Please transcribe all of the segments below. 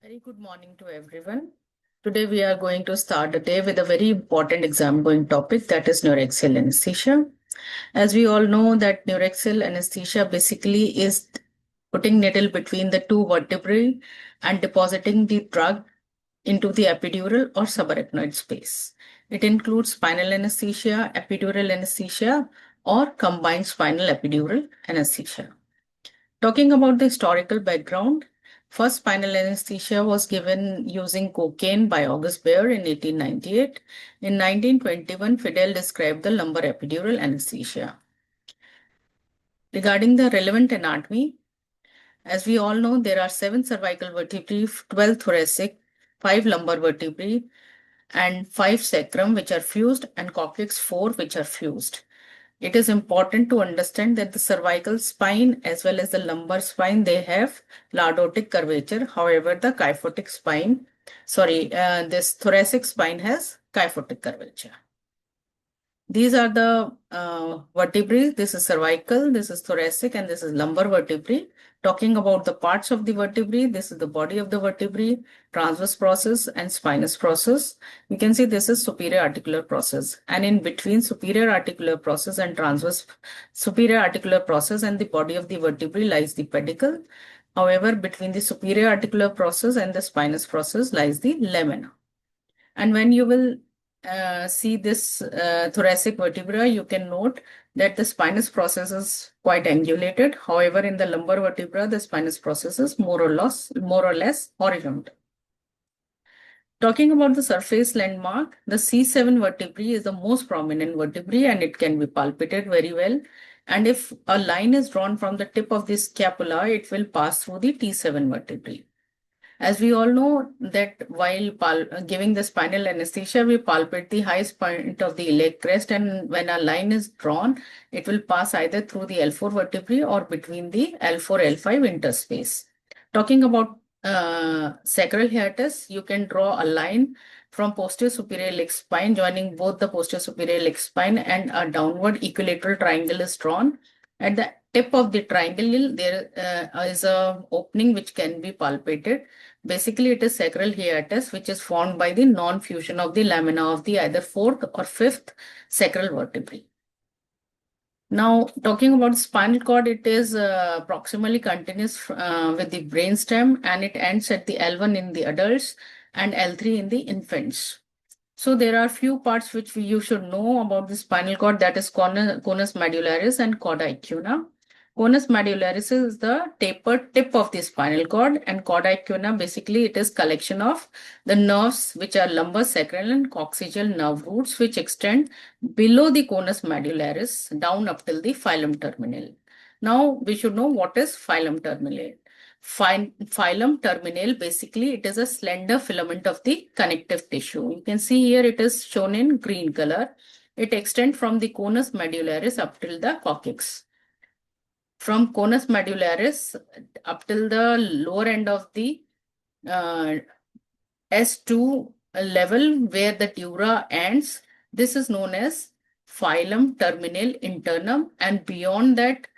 Very good morning to everyone. Today we are going to start the day with a very important exam going topic, that is neuraxial anesthesia. As we all know that neuraxial anesthesia basically is putting needle between the two vertebrae and depositing the drug into the epidural or subarachnoid space. It includes spinal anesthesia, epidural anesthesia, or combined spinal epidural anesthesia. Talking about the historical background, first spinal anesthesia was given using cocaine by August Baer in 1898. In 1921, Fidel described the lumbar epidural anesthesia. Regarding the relevant anatomy, as we all know, there are 7 cervical vertebrae, 12 thoracic, 5 lumbar vertebrae, and 5 sacrum which are fused, and coccyx 4 which are fused. It is important to understand that the cervical spine as well as the lumbar spine, they have lordotic curvature. However, the this thoracic spine has kyphotic curvature. These are the vertebrae. This is cervical, this is thoracic, and this is lumbar vertebrae. Talking about the parts of the vertebrae, this is the body of the vertebrae, transverse process and spinous process. You can see this is superior articular process, and in between superior articular process and transverse superior articular process and the body of the vertebrae lies the pedicle. However, between the superior articular process and the spinous process lies the lamina. And when you will see this thoracic vertebra, you can note that the spinous process is quite angulated. However, in the lumbar vertebra, the spinous process is more or less horizontal. Talking about the surface landmark, the C7 vertebrae is the most prominent vertebrae and it can be palpated very well. And if a line is drawn from the tip of the scapula, it will pass through the T7 vertebrae. As we all know that while giving the spinal anesthesia, we palpate the highest point of the iliac crest, and when a line is drawn, it will pass either through the L4 vertebrae or between the L4, L5 interspace. Talking about sacral hiatus, you can draw a line from posterior superior iliac spine joining both the posterior superior iliac spine, and a downward equilateral triangle is drawn. At the tip of the triangle, there is a opening which can be palpated. Basically, it is sacral hiatus, which is formed by the non-fusion of the lamina of the either 4th or 5th sacral vertebrae. Now, talking about spinal cord, it is proximally continuous with the brainstem, and it ends at the L1 in the adults and L3 in the infants. So there are few parts which you should know about the spinal cord, that is conus medullaris and cauda equina. Conus medullaris is the tapered tip of the spinal cord, and cauda equina, basically it is collection of the nerves which are lumbar, sacral and coccygeal nerve roots which extend below the conus medullaris down up till the filum terminale. Now we should know what is filum terminale. Filum terminale, basically it is a slender filament of the connective tissue. You can see here it is shown in green color. It extends from the conus medullaris up till the coccyx. From conus medullaris up till the lower end of the S2 level where the dura ends, this is known as filum terminale internum, and beyond that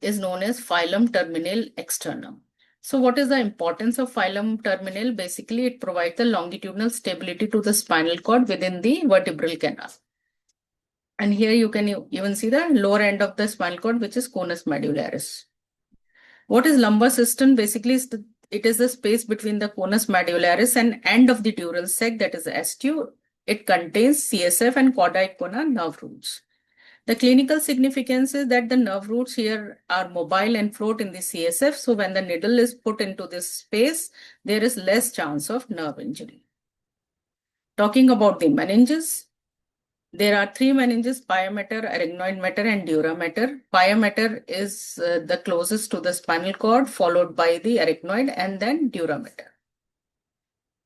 is known as filum terminale externum. So what is the importance of filum terminale? Basically, it provides the longitudinal stability to the spinal cord within the vertebral canal. And here you can even see the lower end of the spinal cord, which is conus medullaris. What is lumbar system? Basically, it is the space between the conus medullaris and end of the dural sac, that is the S2. It contains CSF and cauda equina nerve roots. The clinical significance is that the nerve roots here are mobile and float in the CSF. So when the needle is put into this space, there is less chance of nerve injury. Talking about the meninges, there are 3 meninges: pia mater, arachnoid mater, and dura mater. Pia mater is the closest to the spinal cord, followed by the arachnoid and then dura mater.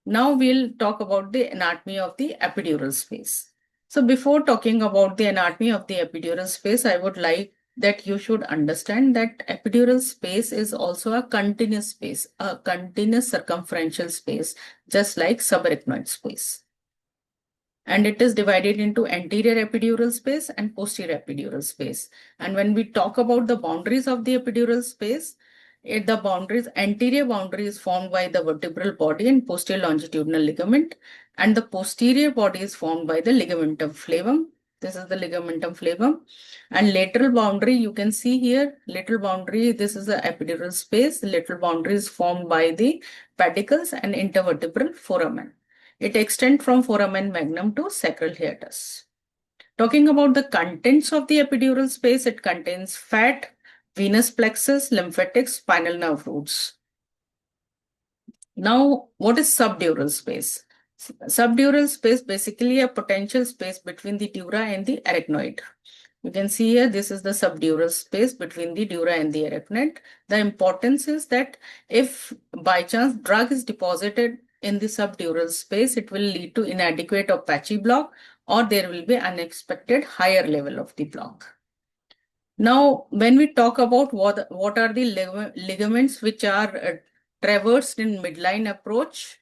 Now we'll talk about the anatomy of the epidural space. So before talking about the anatomy of the epidural space, I would like that you should understand that epidural space is also a continuous space, a continuous circumferential space, just like subarachnoid space. And it is divided into anterior epidural space and posterior epidural space. And when we talk about the boundaries of the epidural space, The boundaries, anterior boundary is formed by the vertebral body and posterior longitudinal ligament, and the posterior body is formed by the ligamentum flavum. This is the ligamentum flavum. And lateral boundary, you can see here, lateral boundary, this is the epidural space. The lateral boundary is formed by the pedicles and intervertebral foramen. It extends from foramen magnum to sacral hiatus. Talking about the contents of the epidural space, it contains fat, venous plexus, lymphatics, spinal nerve roots. Now, what is subdural space? Subdural space basically a potential space between the dura and the arachnoid. You can see here, this is the subdural space between the dura and the arachnoid. The importance is that if by chance drug is deposited in the subdural space, it will lead to inadequate or patchy block, or there will be unexpected higher level of the block. Now, when we talk about what are the ligaments which are traversed in midline approach,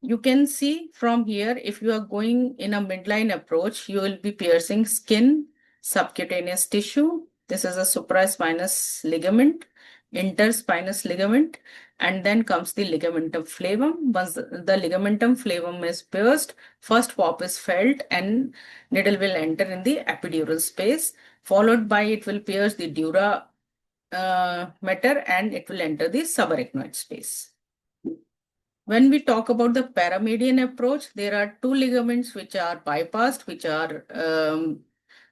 you can see from here, if you are going in a midline approach, you will be piercing skin, subcutaneous tissue. This is a supraspinous ligament, interspinous ligament, and then comes the ligamentum flavum. Once the ligamentum flavum is pierced, first pop is felt and needle will enter in the epidural space, followed by it will pierce the dura mater and it will enter the subarachnoid space. When we talk about the paramedian approach, there are two ligaments which are bypassed, which are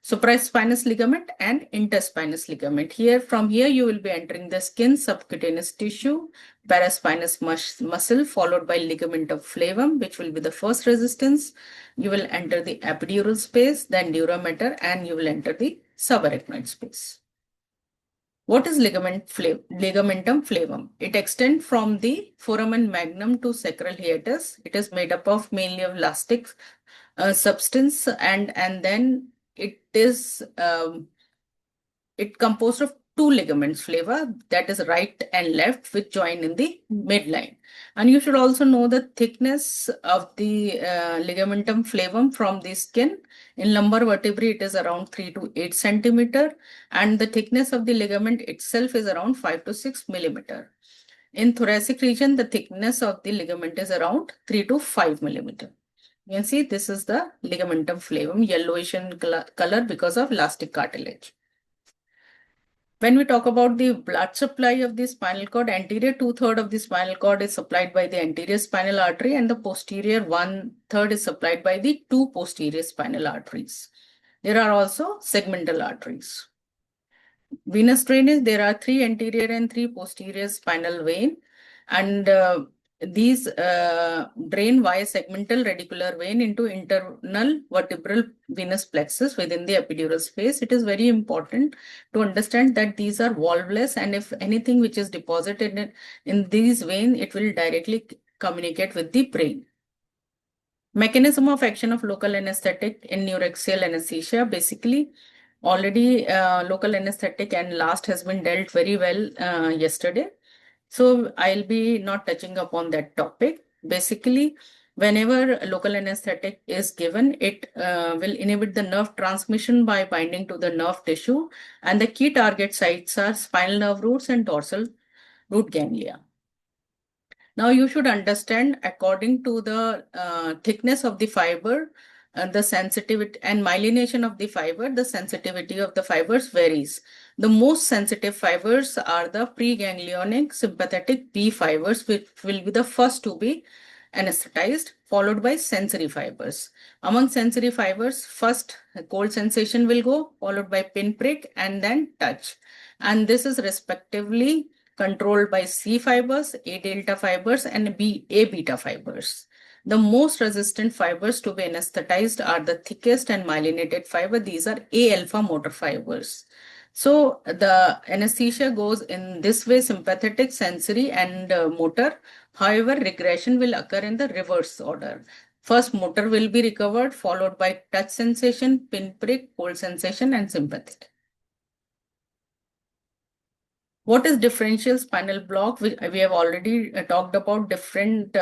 supraspinous ligament and interspinous ligament. From here, you will be entering the skin, subcutaneous tissue, paraspinous muscle, followed by ligamentum flavum, which will be the first resistance. You will enter the epidural space, then dura mater, and you will enter the subarachnoid space. What is ligamentum flavum? It extends from the foramen magnum to sacral hiatus. It is made up of mainly of elastic substance, and then it is composed of two ligaments flava, that is right and left, which join in the midline. And you should also know the thickness of the ligamentum flavum from the skin. In lumbar vertebrae, it is around 3 to 8 centimeter, and the thickness of the ligament itself is around 5 to 6 millimeter. In thoracic region, the thickness of the ligament is around 3 to 5 millimeter. You can see this is the ligamentum flavum, yellowish in color because of elastic cartilage. When we talk about the blood supply of the spinal cord, anterior 2/3 of the spinal cord is supplied by the anterior spinal artery, and the posterior 1/3 is supplied by the two posterior spinal arteries. There are also segmental arteries. Venous drainage, there are 3 anterior and 3 posterior spinal vein, and these drain via segmental radicular vein into internal vertebral venous plexus within the epidural space. It is very important to understand that these are valveless, and if anything which is deposited in these veins, it will directly communicate with the brain. Mechanism of action of local anesthetic in neuraxial anesthesia. Basically, already local anesthetic and last has been dealt very well yesterday. So I'll be not touching upon that topic. Basically, whenever local anesthetic is given, it will inhibit the nerve transmission by binding to the nerve tissue. And the key target sites are spinal nerve roots and dorsal root ganglia. Now you should understand, according to the thickness of the fiber, the sensitivity and myelination of the fiber, the sensitivity of the fibers varies. The most sensitive fibers are the preganglionic sympathetic B fibers, which will be the first to be anesthetized, followed by sensory fibers. Among sensory fibers, first cold sensation will go, followed by pinprick and then touch. And this is respectively controlled by C fibers, A delta fibers, and A beta fibers. The most resistant fibers to be anesthetized are the thickest and myelinated fiber. These are A alpha motor fibers. So the anesthesia goes in this way: sympathetic, sensory, and motor. However, regression will occur in the reverse order. First, motor will be recovered, followed by touch sensation, pinprick, cold sensation, and sympathetic. What is differential spinal block? We have already talked about different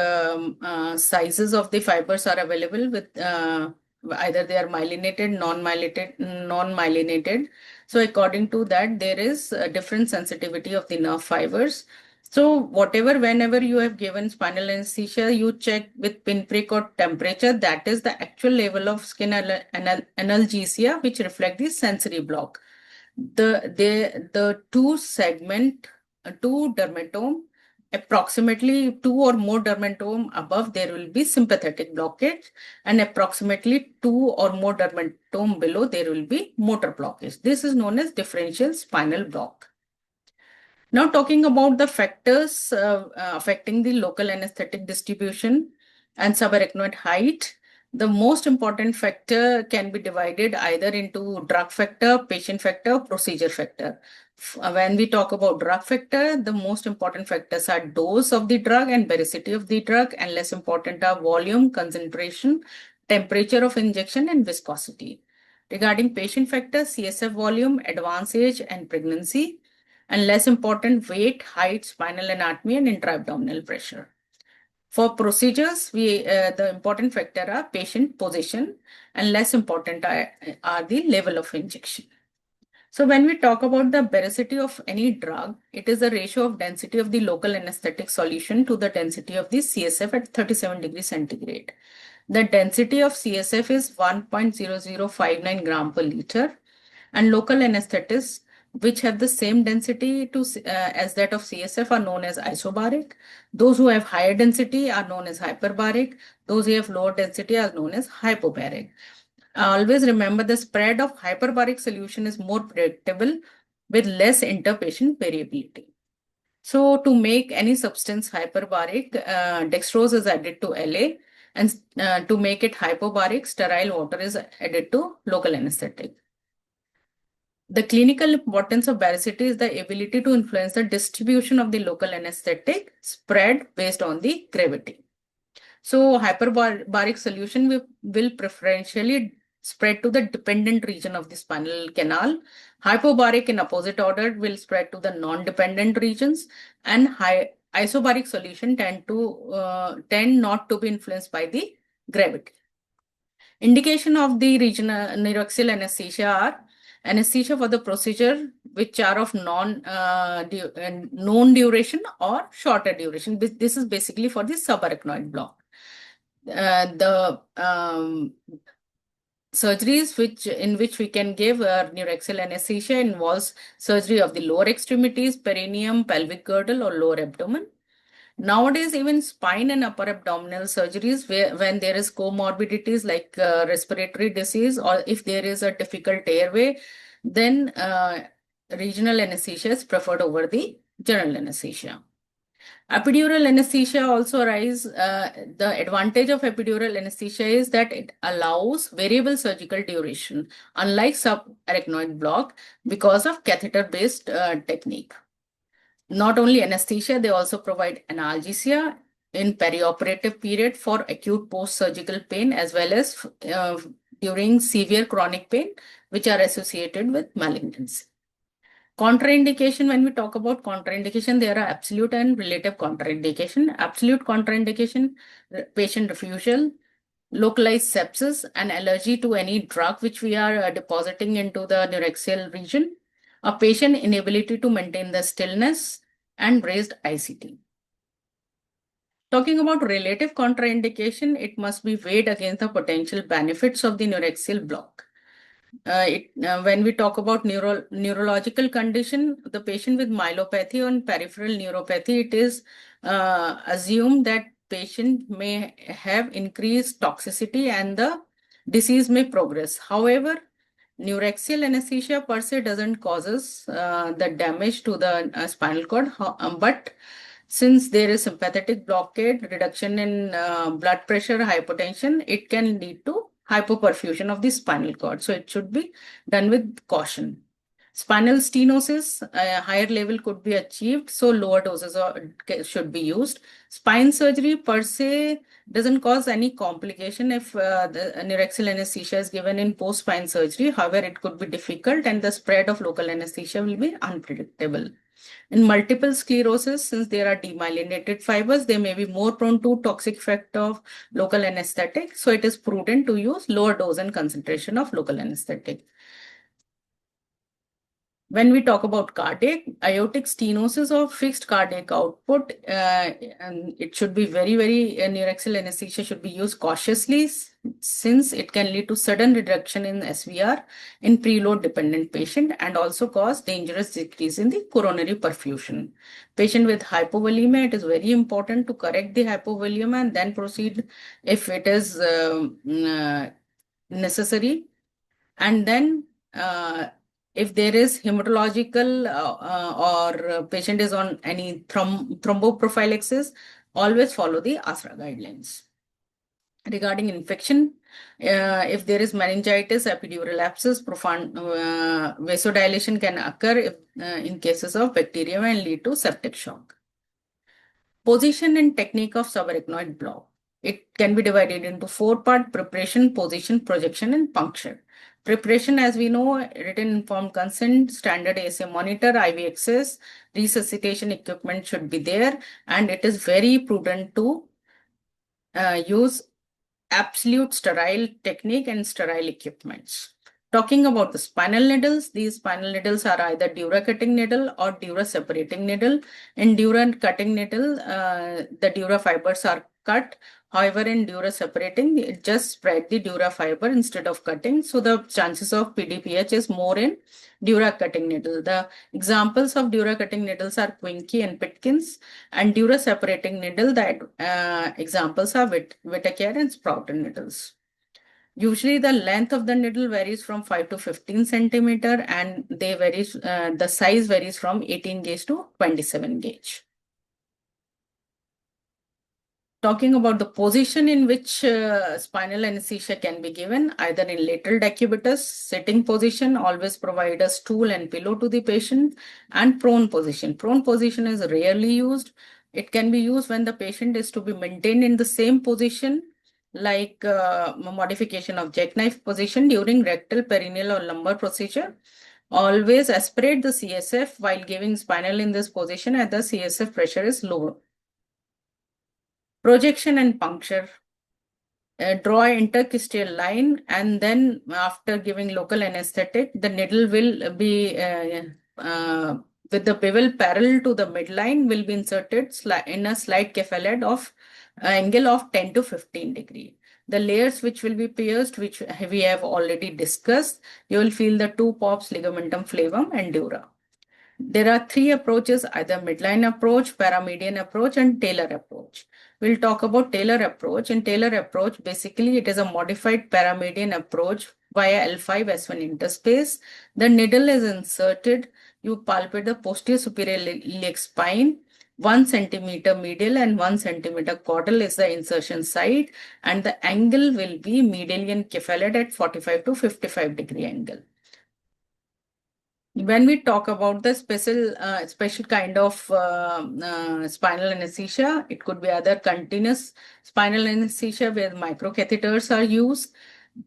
sizes of the fibers are available with either they are myelinated, non-myelinated. So according to that, there is a different sensitivity of the nerve fibers. So whenever you have given spinal anesthesia, you check with pinprick or temperature. That is the actual level of skin analgesia, which reflect the sensory block. The two dermatome, approximately two or more dermatome above, there will be sympathetic blockage, and approximately two or more dermatome below, there will be motor blockage. This is known as differential spinal block. Now talking about the factors affecting the local anesthetic distribution and subarachnoid height, the most important factor can be divided either into drug factor, patient factor, or procedure factor. When we talk about drug factor, the most important factors are dose of the drug and veracity of the drug, and less important are volume, concentration, temperature of injection, and viscosity. Regarding patient factors, CSF volume, advanced age, and pregnancy, and less important weight, height, spinal anatomy, and intra-abdominal pressure. For procedures, the important factor are patient position, and less important are the level of injection. So when we talk about the veracity of any drug, it is the ratio of density of the local anesthetic solution to the density of the CSF at 37 degrees centigrade. The density of CSF is 1.0059 gram per liter, and local anesthetics which have the same density as that of CSF are known as isobaric. Those who have higher density are known as hyperbaric. Those who have lower density are known as hypobaric. Always remember, the spread of hyperbaric solution is more predictable with less interpatient variability. So to make any substance hyperbaric, dextrose is added to LA, and to make it hypobaric, sterile water is added to local anesthetic. The clinical importance of veracity is the ability to influence the distribution of the local anesthetic spread based on the gravity. So hyperbaric solution will preferentially spread to the dependent region of the spinal canal. Hypobaric in opposite order will spread to the non-dependent regions, and isobaric solution tend not to be influenced by the gravity. Indication of the regional neuraxial anesthesia are anesthesia for the procedure which are of known duration or shorter duration. This is basically for the subarachnoid block. The surgeries in which we can give neuraxial anesthesia involves surgery of the lower extremities, perineum, pelvic girdle, or lower abdomen. Nowadays, even spine and upper abdominal surgeries, when there is comorbidities like respiratory disease, or if there is a difficult airway, then regional anesthesia is preferred over the general anesthesia. Epidural anesthesia also arise. The advantage of epidural anesthesia is that it allows variable surgical duration, unlike subarachnoid block, because of catheter-based technique. Not only anesthesia, they also provide analgesia in perioperative period for acute post-surgical pain, as well as during severe chronic pain, which are associated with malignancy. Contraindication, when we talk about contraindication, there are absolute and relative contraindication. Absolute contraindication, patient refusal, localized sepsis, and allergy to any drug which we are depositing into the neuraxial region, a patient inability to maintain the stillness, and raised ICT. Talking about relative contraindication, it must be weighed against the potential benefits of the neuraxial block. When we talk about neurological condition, the patient with myelopathy or peripheral neuropathy, it is assumed that patient may have increased toxicity and the disease may progress. However, neuraxial anesthesia per se doesn't causes the damage to the spinal cord, but since there is sympathetic blockade, reduction in blood pressure, hypotension, it can lead to hypoperfusion of the spinal cord. So it should be done with caution. Spinal stenosis, a higher level could be achieved, so lower doses should be used. Spine surgery per se doesn't cause any complication if the neuraxial anesthesia is given in post-spine surgery. However, it could be difficult and the spread of local anesthesia will be unpredictable. In multiple sclerosis, since there are demyelinated fibers, they may be more prone to toxic effect of local anesthetic. So it is prudent to use lower dose and concentration of local anesthetic. When we talk about cardiac, aortic stenosis or fixed cardiac output, and it should be very, neuraxial anesthesia should be used cautiously since it can lead to sudden reduction in SVR in preload dependent patient and also cause dangerous decrease in the coronary perfusion. Patient with hypovolemia, it is very important to correct the hypovolemia and then proceed if it is necessary. And then if there is hematological or patient is on any thromboprophylaxis, always follow the ASRA guidelines. Regarding infection, if there is meningitis, epidural abscess, profound vasodilation can occur if, in cases of bacteria and lead to septic shock. Position and technique of subarachnoid block. It can be divided into 4 parts: preparation, position, projection, and puncture. Preparation, as we know, written informed consent, standard ASA monitor, IV access, resuscitation equipment should be there, and it is very prudent to use absolute sterile technique and sterile equipments. Talking about the spinal needles, these spinal needles are either dura cutting needle or dura separating needle. In dura cutting needle, the dura fibers are cut. However, in dura separating, it just spread the dura fiber instead of cutting. So the chances of PDPH is more in dura cutting needle. The examples of dura cutting needles are Quincke and Pitkins, and dura separating needle, that examples are Whitaker and Sprouton needles. Usually the length of the needle varies from 5 to 15 centimeter, and they the size varies from 18 gauge to 27 gauge. Talking about the position in which spinal anesthesia can be given, either in lateral decubitus, sitting position, always provide a stool and pillow to the patient, and prone position. Prone position is rarely used. It can be used when the patient is to be maintained in the same position, like modification of jackknife position during rectal, perineal, or lumbar procedure. Always aspirate the CSF while giving spinal in this position as the CSF pressure is low. Projection and puncture. Draw an intercostal line, and then after giving local anesthetic, the needle will be with the bevel parallel to the midline will be inserted in a slight cephalad of angle of 10 to 15 degree. The layers which will be pierced, which we have already discussed, you will feel the 2 pops, ligamentum flavum and dura. There are 3 approaches, either midline approach, paramedian approach, and Taylor approach. We'll talk about Taylor approach. In Taylor approach, basically it is a modified paramedian approach via L5-S1 interspace. The needle is inserted. You palpate the posterior superior iliac spine. 1 centimeter medial and 1 centimeter caudal is the insertion site, and the angle will be median cephalad at 45 to 55 degree angle. When we talk about the special kind of spinal anesthesia, it could be either continuous spinal anesthesia where microcatheters are used.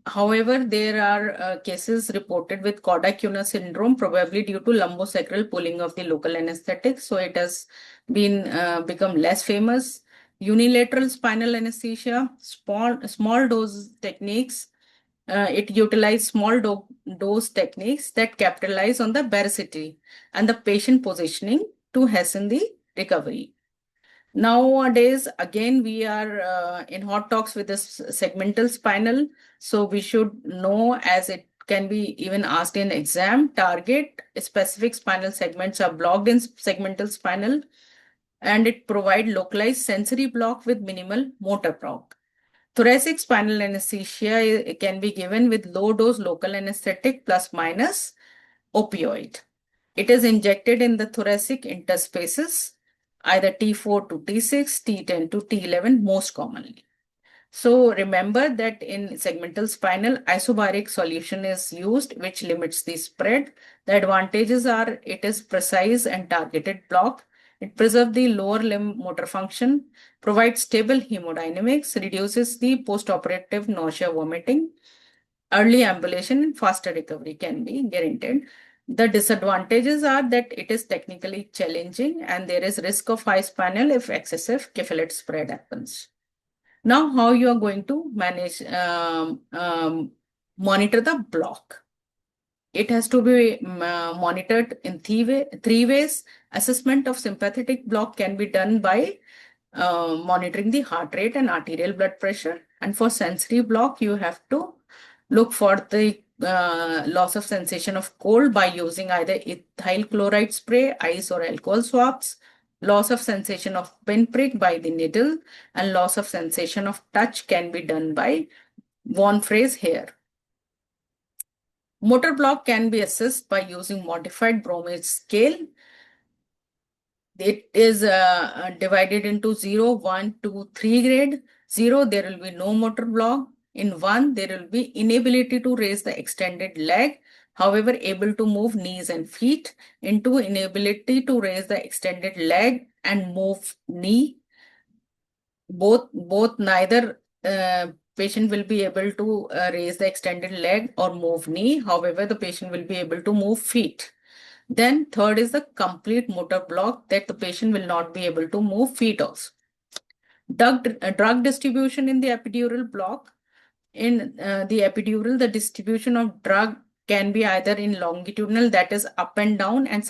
However, there are cases reported with Cauda-Equina syndrome, probably due to lumbosacral pulling of the local anesthetic. So it has been become less famous. Unilateral spinal anesthesia, small dose techniques. It utilizes small dose techniques that capitalize on the baricity and the patient positioning to hasten the recovery. Nowadays, again, we are in hot talks with this segmental spinal. So we should know, as it can be even asked in exam, target specific spinal segments are blocked in segmental spinal, and it provide localized sensory block with minimal motor block. Thoracic spinal anesthesia can be given with low dose local anesthetic plus minus opioid. It is injected in the thoracic interspaces, either T4 to T6, T10 to T11 most commonly. So remember that in segmental spinal, isobaric solution is used, which limits the spread. The advantages are it is precise and targeted block. It preserves the lower limb motor function, provides stable hemodynamics, reduces the postoperative nausea, vomiting, early ambulation, and faster recovery can be guaranteed. The disadvantages are that it is technically challenging and there is risk of high spinal if excessive cephalad spread happens. Now, how you are going to manage, monitor the block. It has to be monitored in three ways. Assessment of sympathetic block can be done by monitoring the heart rate and arterial blood pressure. And for sensory block, you have to look for the loss of sensation of cold by using either ethyl chloride spray, ice or alcohol swabs, loss of sensation of pinprick by the needle, and loss of sensation of touch can be done by Von Frey's hair. Motor block can be assessed by using modified Bromage scale. It is divided into 0, 1, 2, 3 grade. 0, there will be no motor block. In 1, there will be inability to raise the extended leg, however, able to move knees and feet. In 2, inability to raise the extended leg and move knee. Both neither patient will be able to raise the extended leg or move knee. However, the patient will be able to move feet. Then third is the complete motor block that the patient will not be able to move feet also. Drug distribution in the epidural block. In the epidural, the distribution of drug can be either in longitudinal, that is up and down, and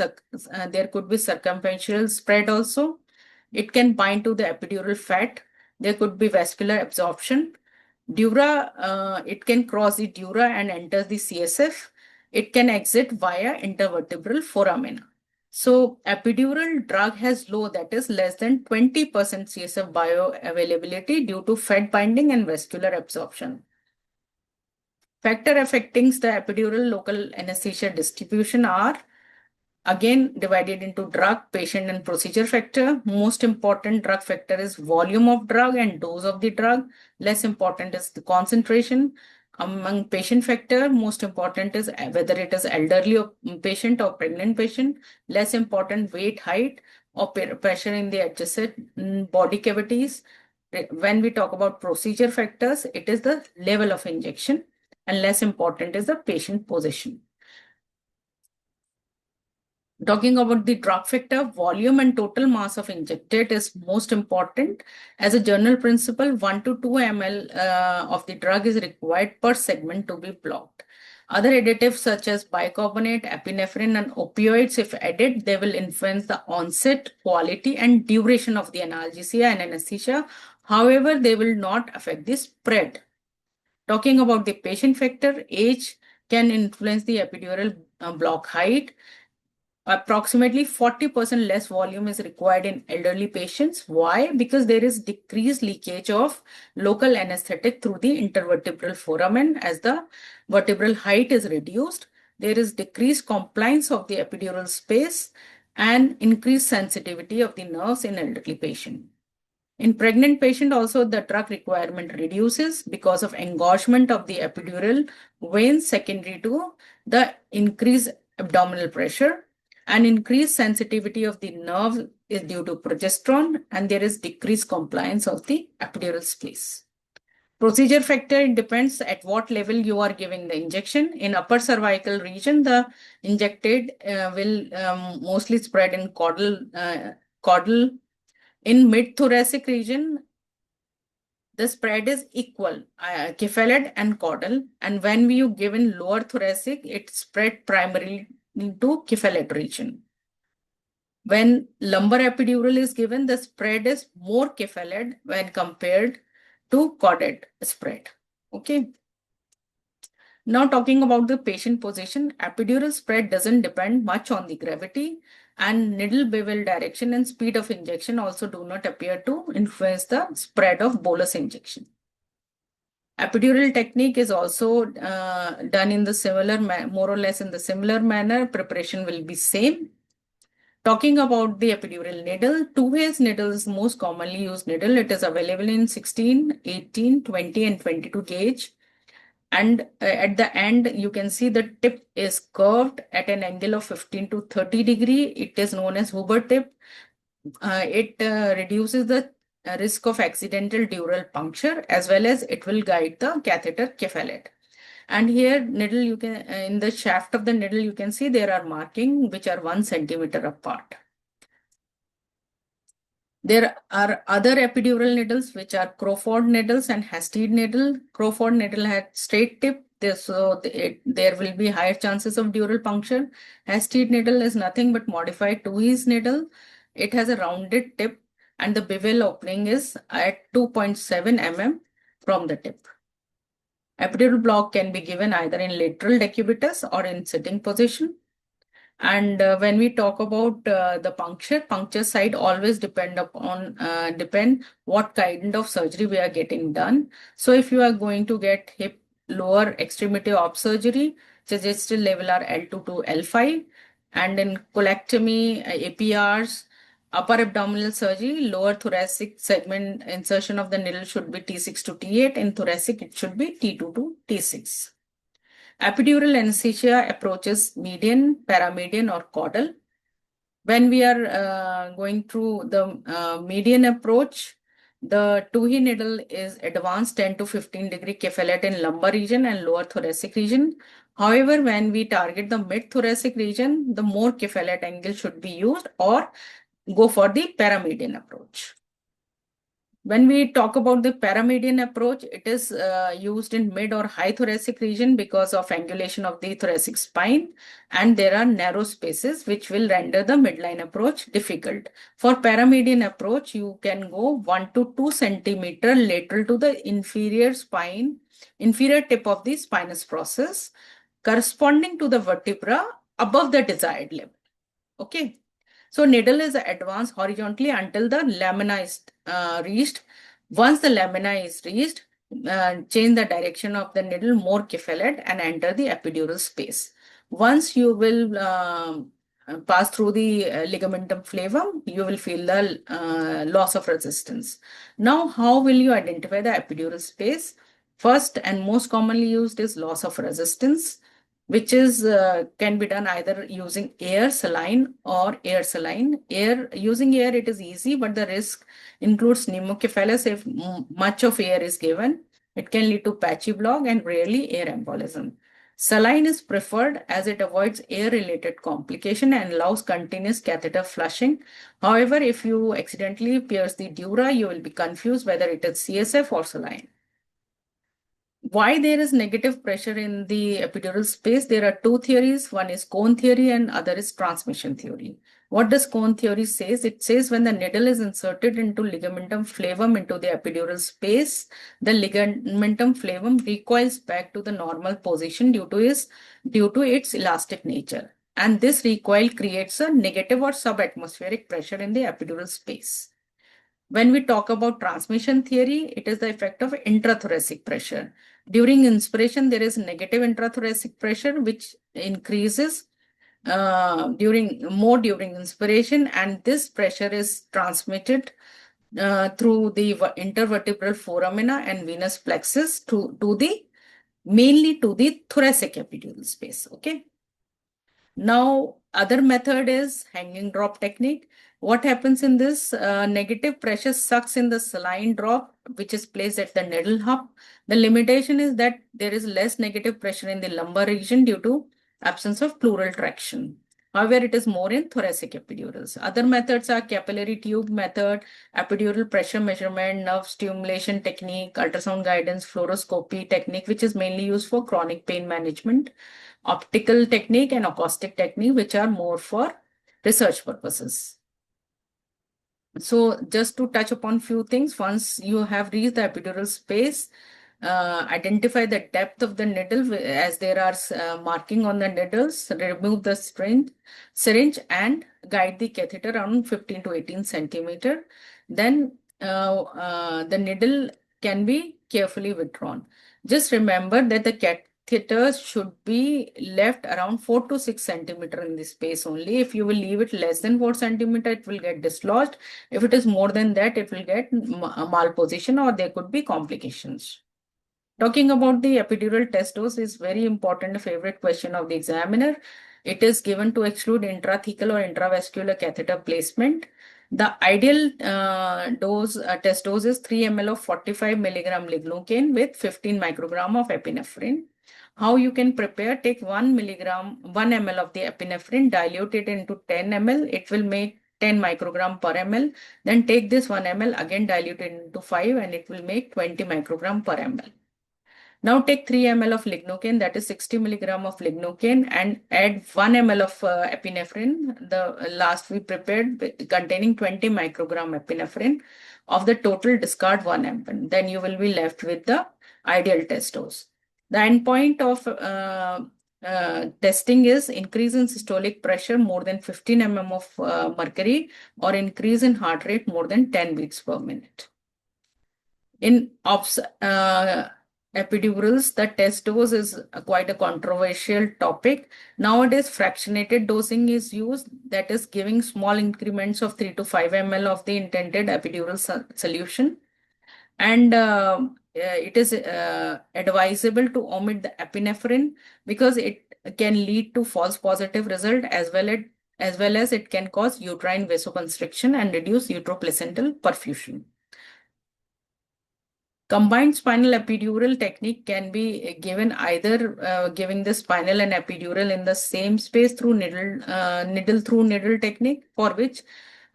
there could be circumferential spread also. It can bind to the epidural fat. There could be vascular absorption. Dura, it can cross the dura and enter the CSF. It can exit via intervertebral foramina. So epidural drug has low, that is less than 20% CSF bioavailability due to fat binding and vascular absorption. Factor affecting the epidural local anesthesia distribution are again divided into drug, patient, and procedure factor. Most important drug factor is volume of drug and dose of the drug. Less important is the concentration. Among patient factor, most important is whether it is elderly patient or pregnant patient. Less important, weight, height, or pressure in the adjacent body cavities. When we talk about procedure factors, it is the level of injection, and less important is the patient position. Talking about the drug factor, volume and total mass of injected is most important. As a general principle, 1 to 2 ml of the drug is required per segment to be blocked. Other additives such as bicarbonate, epinephrine, and opioids, if added, they will influence the onset, quality, and duration of the analgesia and anesthesia. However, they will not affect the spread. Talking about the patient factor, age can influence the epidural block height. Approximately 40% less volume is required in elderly patients. Why? Because there is decreased leakage of local anesthetic through the intervertebral foramen as the vertebral height is reduced. There is decreased compliance of the epidural space and increased sensitivity of the nerves in elderly patient. In pregnant patient also, the drug requirement reduces because of engorgement of the epidural veins secondary to the increased abdominal pressure. And increased sensitivity of the nerve is due to progesterone, and there is decreased compliance of the epidural space. Procedure factor, it depends at what level you are giving the injection. In upper cervical region, the injected will mostly spread in caudal. In mid-thoracic region, the spread is equal, cephalad and caudal. And when you give in lower thoracic, it spread primarily into cephalad region. When lumbar epidural is given, the spread is more cephalad when compared to caudate spread. Okay. Now talking about the patient position, epidural spread doesn't depend much on the gravity, and needle bevel direction and speed of injection also do not appear to influence the spread of bolus injection. Epidural technique is also done in the similar, more or less in the similar manner. Preparation will be same. Talking about the epidural needle, two-phase needle is most commonly used needle. It is available in 16, 18, 20, and 22 gauge. And at the end, you can see the tip is curved at an angle of 15 to 30 degree. It is known as Huber tip. It reduces the risk of accidental dural puncture, as well as it will guide the catheter cephalad. And here needle, you can in the shaft of the needle, you can see there are markings which are 1 centimeter apart. There are other epidural needles which are Crawford needles and Hasted needle. Crawford needle had straight tip, there will be higher chances of dural puncture. Hasteed needle is nothing but modified Tooheys needle. It has a rounded tip and the bevel opening is at 2.7 mm from the tip. Epidural block can be given either in lateral decubitus or in sitting position. And when we talk about the puncture site always depend what kind of surgery we are getting done. So if you are going to get hip lower extremity op surgery, suggested level are L2 to L5, and in colectomy, APRs, upper abdominal surgery, lower thoracic segment insertion of the needle should be T6 to T8. In thoracic, it should be T2 to T6. Epidural anesthesia approaches median, paramedian, or caudal. When we are going through the median approach, the Toohey needle is advanced 10 to 15 degree cephalate in lumbar region and lower thoracic region. However, when we target the mid thoracic region, the more cephalate angle should be used or go for the paramedian approach. When we talk about the paramedian approach, it is used in mid or high thoracic region because of angulation of the thoracic spine, and there are narrow spaces which will render the midline approach difficult. For paramedian approach, you can go 1 to 2 centimeter lateral to the inferior tip of the spinous process, corresponding to the vertebra above the desired level. Okay. So needle is advanced horizontally until the lamina is reached. Once the lamina is reached, change the direction of the needle more cephalate and enter the epidural space. Once you will pass through the ligamentum flavum, you will feel the loss of resistance. Now, how will you identify the epidural space? First and most commonly used is loss of resistance, which is can be done either using air saline or air saline. Using air, it is easy, but the risk includes pneumocephalus if much of air is given. It can lead to patchy block and rarely air embolism. Saline is preferred as it avoids air-related complication and allows continuous catheter flushing. However, if you accidentally pierce the dura, you will be confused whether it is CSF or saline. Why there is negative pressure in the epidural space? There are two theories. One is cone theory and other is transmission theory. What does cone theory says? It says when the needle is inserted into ligamentum flavum into the epidural space, the ligamentum flavum recoils back to the normal position due to its elastic nature. And this recoil creates a negative or subatmospheric pressure in the epidural space. When we talk about transmission theory, it is the effect of intrathoracic pressure. During inspiration, there is negative intrathoracic pressure, which increases during inspiration, and this pressure is transmitted through the intervertebral foramina and venous plexus mainly to the thoracic epidural space. Okay. Now, other method is hanging drop technique. What happens in this? Negative pressure sucks in the saline drop, which is placed at the needle hub. The limitation is that there is less negative pressure in the lumbar region due to absence of pleural traction. However, it is more in thoracic epidurals. Other methods are capillary tube method, epidural pressure measurement, nerve stimulation technique, ultrasound guidance, fluoroscopy technique, which is mainly used for chronic pain management, optical technique and acoustic technique, which are more for research purposes. So just to touch upon few things, once you have reached the epidural space, identify the depth of the needle as there are marking on the needles, remove the syringe and guide the catheter around 15 to 18 centimeter. Then the needle can be carefully withdrawn. Just remember that the catheter should be left around 4 to 6 centimeter in this space only. If you will leave it less than 4 centimeter, it will get dislodged. If it is more than that, it will get malposition or there could be complications. Talking about the epidural test dose is very important, favorite question of the examiner. It is given to exclude intrathecal or intravascular catheter placement. The ideal test dose is 3 ml of 45 milligram lignocaine with 15 microgram of epinephrine. How you can prepare? Take 1 ml of the epinephrine, dilute it into 10 ml. It will make 10 microgram per ml. Then take this 1 ml, again dilute it into 5 and it will make 20 microgram per ml. Now take 3 ml of lignocaine, that is 60 milligram of lignocaine, and add 1 ml of epinephrine. The last we prepared containing 20 microgram epinephrine. Of the total, discard 1 ml. Then you will be left with the ideal test dose. The endpoint of testing is increase in systolic pressure more than 15 mm of mercury, or increase in heart rate more than 10 beats per minute. In epidurals, the test dose is quite a controversial topic. Nowadays, fractionated dosing is used, that is giving small increments of 3 to 5 ml of the intended epidural solution. And it is advisable to omit the epinephrine because it can lead to false positive result, as well as it can cause uterine vasoconstriction and reduce uteroplacental perfusion. Combined spinal epidural technique can be given either giving the spinal and epidural in the same space through needle through needle technique, for which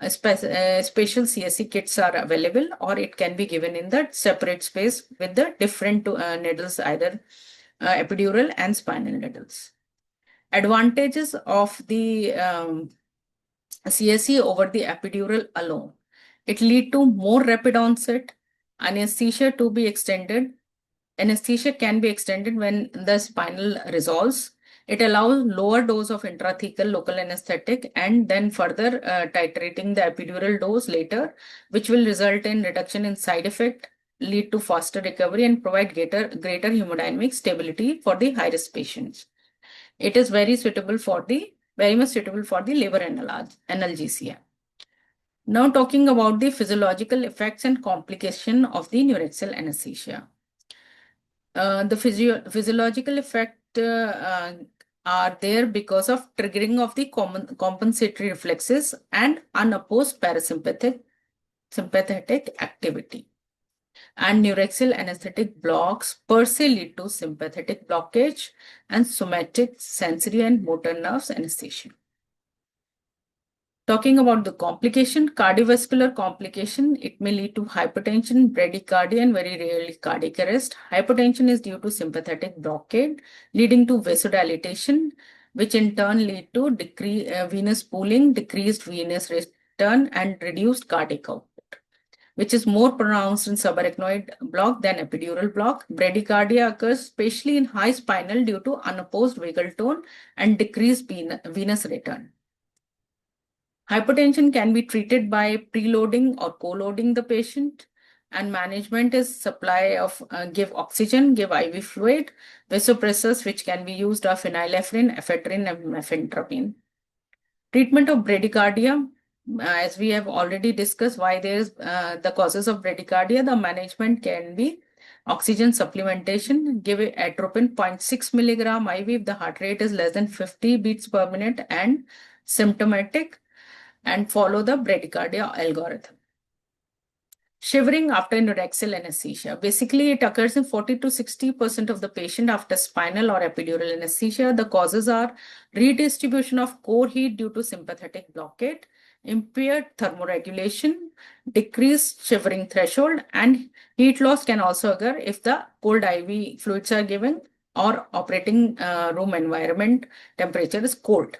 special CSE kits are available, or it can be given in the separate space with the different needles, either epidural and spinal needles. Advantages of the CSE over the epidural alone. It lead to more rapid onset, anesthesia to be extended. Anesthesia can be extended when the spinal resolves. It allows lower dose of intrathecal local anesthetic and then further titrating the epidural dose later, which will result in reduction in side effect, lead to faster recovery, and provide greater hemodynamic stability for the high-risk patients. It is very much suitable for the liver analgesia. Now talking about the physiological effects and complication of the neuraxial anesthesia. The physiological effect are there because of triggering of the compensatory reflexes and unopposed sympathetic activity. And neuraxial anesthetic blocks per se lead to sympathetic blockage and somatic, sensory, and motor nerves anesthesia. Talking about the complication, cardiovascular complication, it may lead to hypertension, bradycardia, and very rarely cardiac arrest. Hypertension is due to sympathetic blockade, leading to vasodilatation, which in turn lead to venous pooling, decreased venous return, and reduced cardiac output, which is more pronounced in subarachnoid block than epidural block. Bradycardia occurs especially in high spinal due to unopposed vagal tone and decreased venous return. Hypertension can be treated by preloading or co-loading the patient, and management is supply of give oxygen, give IV fluid, vasopressors which can be used are phenylephrine, ephedrine, and mefentrapine. Treatment of bradycardia, as we have already discussed why there is the causes of bradycardia, the management can be oxygen supplementation, give atropine 0.6 milligram IV if the heart rate is less than 50 beats per minute and symptomatic, and follow the bradycardia algorithm. Shivering after neuraxial anesthesia. Basically, it occurs in 40 to 60% of the patient after spinal or epidural anesthesia. The causes are redistribution of core heat due to sympathetic blockade, impaired thermoregulation, decreased shivering threshold, and heat loss can also occur if the cold IV fluids are given or operating room environment temperature is cold.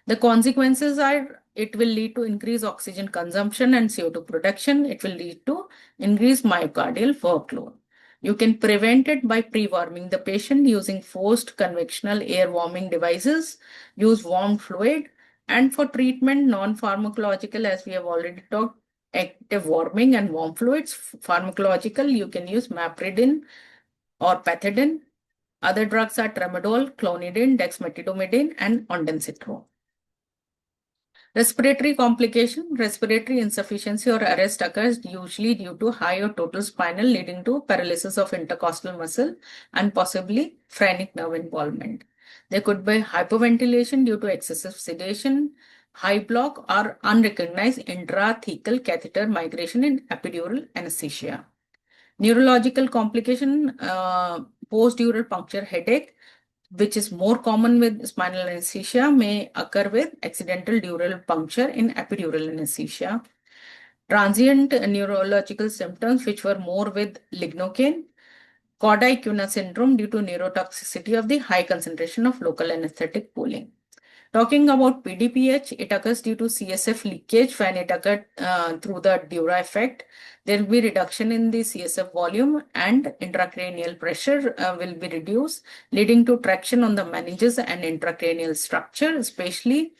The consequences are it will lead to increased oxygen consumption and CO2 production. It will lead to increased myocardial workload. You can prevent it by pre-warming the patient using forced convectional air warming devices, use warm fluid, and for treatment, non-pharmacological, as we have already talked, active warming and warm fluids. Pharmacological, you can use mapridine or pethidine. Other drugs are tramadol, clonidine, dexmedetomidine, and ondansetron. Respiratory complication, respiratory insufficiency or arrest occurs usually due to high or total spinal, leading to paralysis of intercostal muscle and possibly phrenic nerve involvement. There could be hyperventilation due to excessive sedation, high block, or unrecognized intrathecal catheter migration in epidural anesthesia. Neurological complication, post-dural puncture headache, which is more common with spinal anesthesia, may occur with accidental dural puncture in epidural anesthesia. Transient neurological symptoms, which were more with lignocaine, Cauda-Equina syndrome due to neurotoxicity of the high concentration of local anesthetic pooling. Talking about PDPH, it occurs due to CSF leakage when it occurred through the Dura effect. There will be reduction in the CSF volume and intracranial pressure will be reduced, leading to traction on the meninges and intracranial structure, especially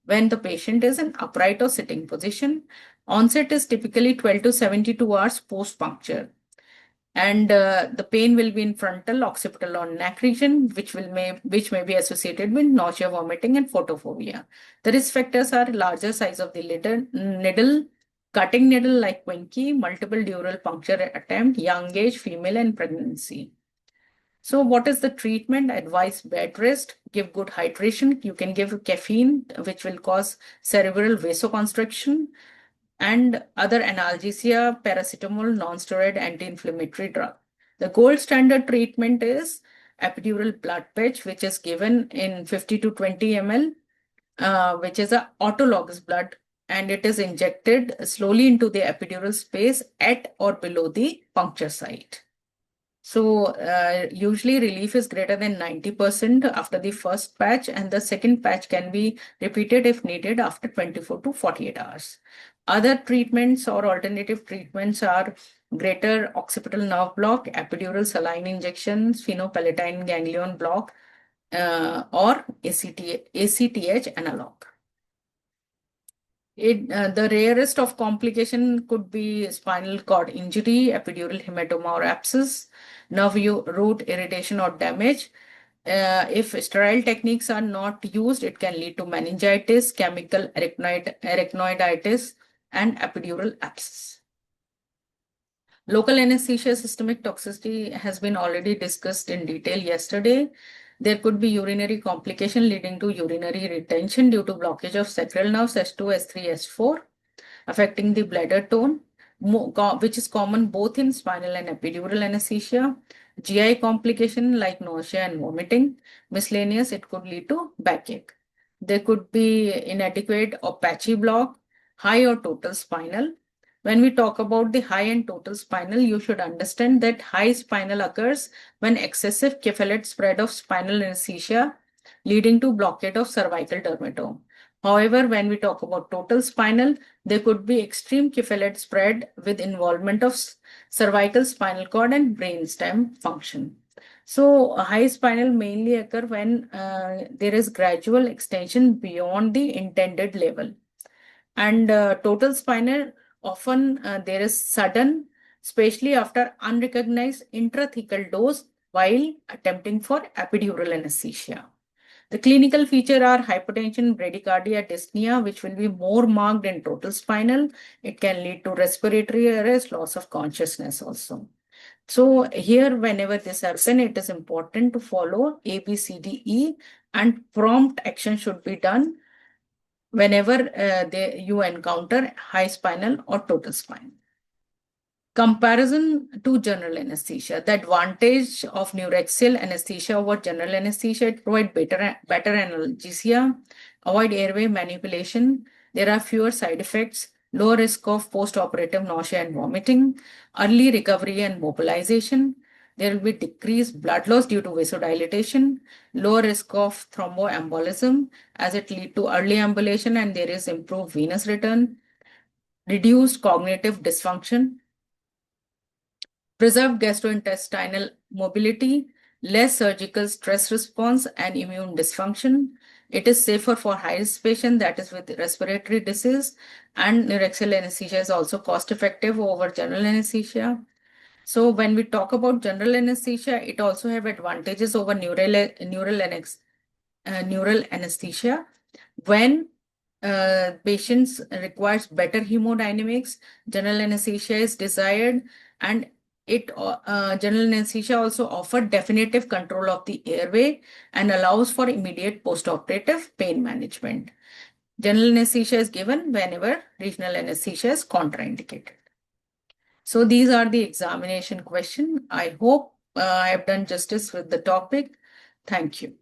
when the patient is in upright or sitting position. Onset is typically 12 to 72 hours post-puncture. And the pain will be in frontal, occipital, or neck region, which may be associated with nausea, vomiting, and photophobia. The risk factors are larger size of the needle, cutting needle like Winky, multiple dural puncture attempt, young age, female, and pregnancy. So what is the treatment? Advise bed rest, give good hydration. You can give caffeine, which will cause cerebral vasoconstriction, and other analgesia, paracetamol, non-steroid anti-inflammatory drug. The gold standard treatment is epidural blood patch, which is given in 50 to 20 ml, which is a autologous blood, and it is injected slowly into the epidural space at or below the puncture site. So usually relief is greater than 90% after the first patch, and the second patch can be repeated if needed after 24 to 48 hours. Other treatments or alternative treatments are greater occipital nerve block, epidural saline injections, phenylpalatine ganglion block, or ACTH analog. The rarest of complication could be spinal cord injury, epidural hematoma or abscess, nerve root irritation or damage. If sterile techniques are not used, it can lead to meningitis, chemical arachnoiditis, and epidural abscess. Local anesthesia systemic toxicity has been already discussed in detail yesterday. There could be urinary complication leading to urinary retention due to blockage of sacral nerves S2, S3, S4, affecting the bladder tone, which is common both in spinal and epidural anesthesia. GI complication like nausea and vomiting. Miscellaneous, it could lead to backache. There could be inadequate or patchy block, high or total spinal. When we talk about the high and total spinal, you should understand that high spinal occurs when excessive cephalate spread of spinal anesthesia leading to blockade of cervical dermatome. However, when we talk about total spinal, there could be extreme cephalate spread with involvement of cervical spinal cord and brainstem function. So high spinal mainly occur when there is gradual extension beyond the intended level. And total spinal, often there is sudden, especially after unrecognized intrathecal dose while attempting for epidural anesthesia. The clinical feature are hypotension, bradycardia, dyspnea, which will be more marked in total spinal. It can lead to respiratory arrest, loss of consciousness also. So here, whenever this happens, it is important to follow A, B, C, D, E, and prompt action should be done whenever you encounter high spinal or total spine. Comparison to general anesthesia. The advantage of Neuraxial anesthesia over general anesthesia, it provides better analgesia, avoid airway manipulation. There are fewer side effects, low risk of post-operative nausea and vomiting, early recovery and mobilization. There will be decreased blood loss due to vasodilatation, low risk of thromboembolism as it leads to early ambulation, and there is improved venous return, reduced cognitive dysfunction, preserved gastrointestinal mobility, less surgical stress response, and immune dysfunction. It is safer for high-risk patients, that is with respiratory disease, and neuraxial anesthesia is also cost-effective over general anesthesia. So when we talk about general anesthesia, it also have advantages over neural anesthesia. When patients requires better hemodynamics, general anesthesia is desired, and general anesthesia also offers definitive control of the airway and allows for immediate post-operative pain management. General anesthesia is given whenever regional anesthesia is contraindicated. So these are the examination questions. I hope I have done justice with the topic. Thank you.